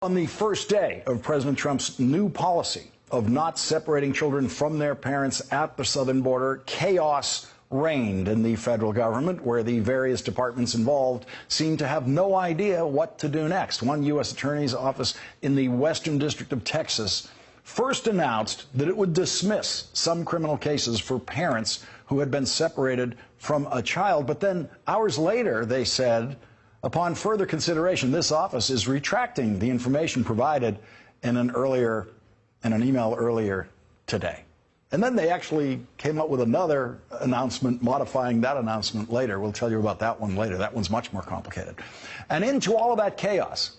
On the first day of President Trump's new policy of not separating children from their parents at the southern border, chaos reigned in the federal government, where the various departments involved seemed to have no idea what to do next. One U.S. Attorney's office in the Western District of Texas first announced that it would dismiss some criminal cases for parents who had been separated from a child. But then hours later, they said, upon further consideration, this office is retracting the information provided in an email earlier today. And then they actually came up with another announcement modifying that announcement later. We'll tell you about that one later. That one's much more complicated. And into all of that chaos,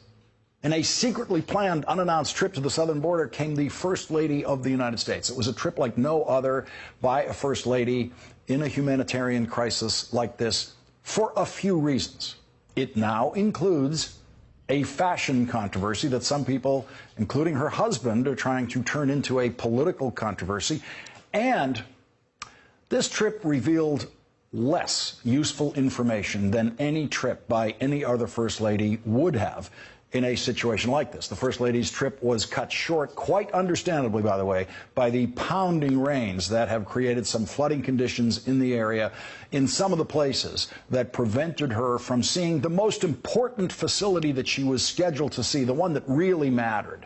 in a secretly planned, unannounced trip to the southern border, came the First Lady of the United States. It was a trip like no other by a First Lady in a humanitarian crisis like this for a few reasons. It now includes a fashion controversy that some people, including her husband, are trying to turn into a political controversy. And this trip revealed less useful information than any trip by any other First Lady would have in a situation like this. The First Lady's trip was cut short, quite understandably, by the way, by the pounding rains that have created some flooding conditions in the area in some of the places that prevented her from seeing the most important facility that she was scheduled to see, the one that really mattered,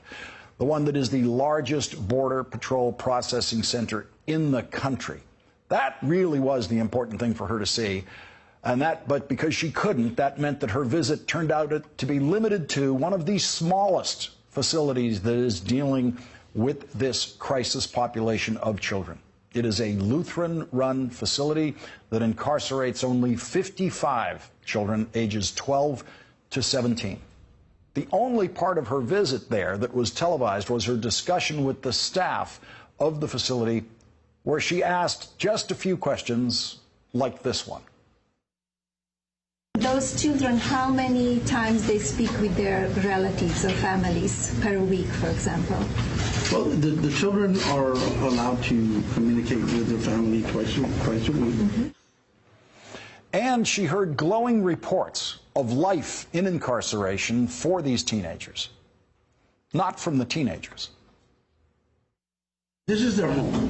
the one that is the largest Border Patrol processing center in the country. That really was the important thing for her to see. But because she couldn't, that meant that her visit turned out to be limited to one of the smallest facilities that is dealing with this crisis population of children. It is a Lutheran-run facility that incarcerates only 55 children ages 12 to 17. The only part of her visit there that was televised was her discussion with the staff of the facility, where she asked just a few questions like this one. Those children, how many times they speak with their relatives or families per week, for example? Well, the children are allowed to communicate with their family twice a week. Mm-hmm. And she heard glowing reports of life in incarceration for these teenagers, not from the teenagers. This is their home,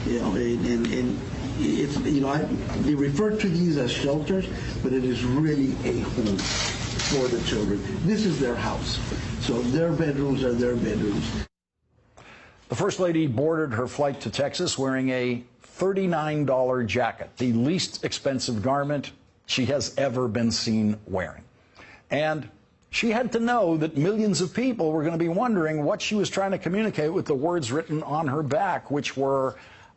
and it's, they refer to these as shelters, but it is really a home for the children. This is their house, so their bedrooms are their bedrooms. The First Lady boarded her flight to Texas wearing a $39 jacket, the least expensive garment she has ever been seen wearing. And she had to know that millions of people were going to be wondering what she was trying to communicate with the words written on her back, which were,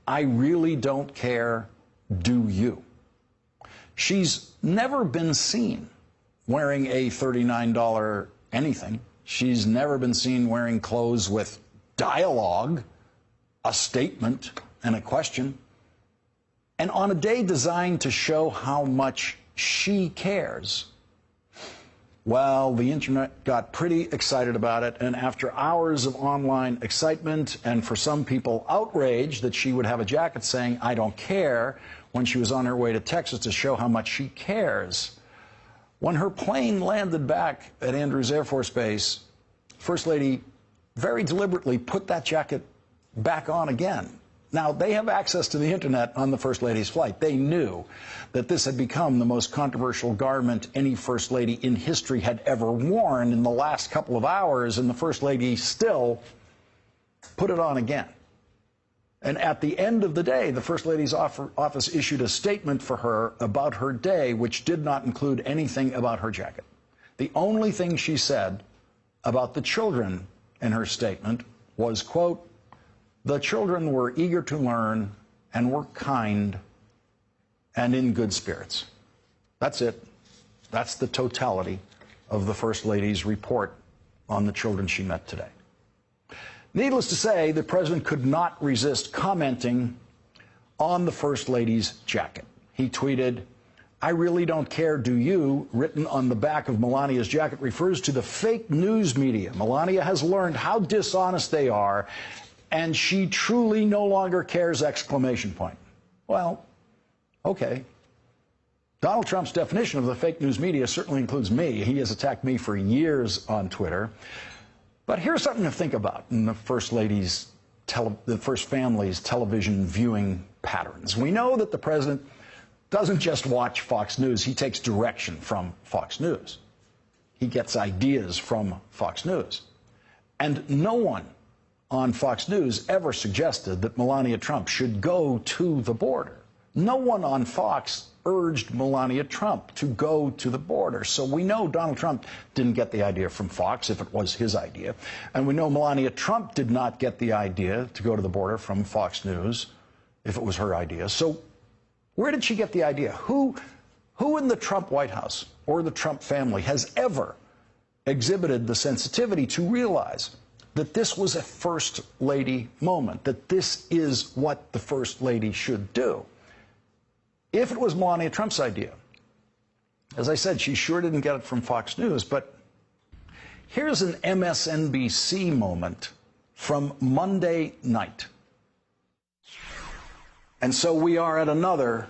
"I really don't care, do you?" She's never been seen wearing a $39 anything. She's never been seen wearing clothes with dialogue, a statement, and a question. And on a day designed to show how much she cares, well, the internet got pretty excited about it, and after hours of online excitement, and for some people outraged that she would have a jacket saying, "I don't care," when she was on her way to Texas to show how much she cares, when her plane landed back at Andrews Air Force Base, First Lady very deliberately put that jacket back on again. Now, they have access to the internet on the First Lady's flight. They knew that this had become the most controversial garment any First Lady in history had ever worn in the last couple of hours, and the First Lady still put it on again. And at the end of the day, the First Lady's office issued a statement for her about her day, which did not include anything about her jacket. The only thing she said about the children in her statement was, quote, "The children were eager to learn and were kind and in good spirits." That's it. That's the totality of the First Lady's report on the children she met today. Needless to say, the president could not resist commenting on the First Lady's jacket. He tweeted, "I really don't care, do you?" written on the back of Melania's jacket refers to the fake news media. Melania has learned how dishonest they are, and she truly no longer cares, exclamation point. Well, okay. Donald Trump's definition of the fake news media certainly includes me. He has attacked me for years on Twitter. But here's something to think about in the First Family's television viewing patterns. We know that the president doesn't just watch Fox News. He takes direction from Fox News. He gets ideas from Fox News. And no one on Fox News ever suggested that Melania Trump should go to the border. No one on Fox urged Melania Trump to go to the border. So we know Donald Trump didn't get the idea from Fox if it was his idea. And we know Melania Trump did not get the idea to go to the border from Fox News if it was her idea. So where did she get the idea? Who in the Trump White House or the Trump family has ever exhibited the sensitivity to realize that this was a First Lady moment, that this is what the First Lady should do? If it was Melania Trump's idea, as I said, she sure didn't get it from Fox News, but here's an MSNBC moment from Monday night. And so we are at another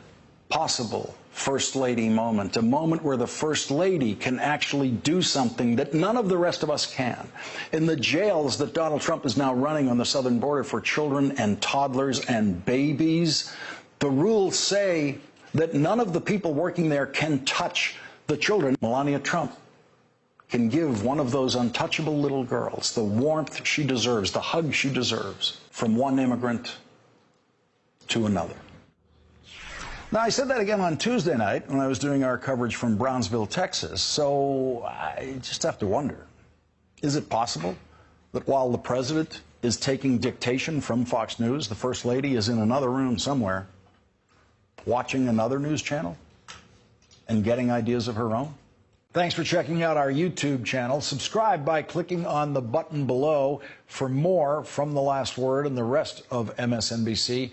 possible First Lady moment, a moment where the First Lady can actually do something that none of the rest of us can. In the jails that Donald Trump is now running on the southern border for children and toddlers and babies, the rules say that none of the people working there can touch the children. Melania Trump can give one of those untouchable little girls the warmth she deserves, the hug she deserves, from one immigrant to another. Now, I said that again on Tuesday night when I was doing our coverage from Brownsville, Texas. So I just have to wonder, is it possible that while the president is taking dictation from Fox News, the First Lady is in another room somewhere watching another news channel and getting ideas of her own? Thanks for checking out our YouTube channel. Subscribe by clicking on the button below for more from The Last Word and the rest of MSNBC.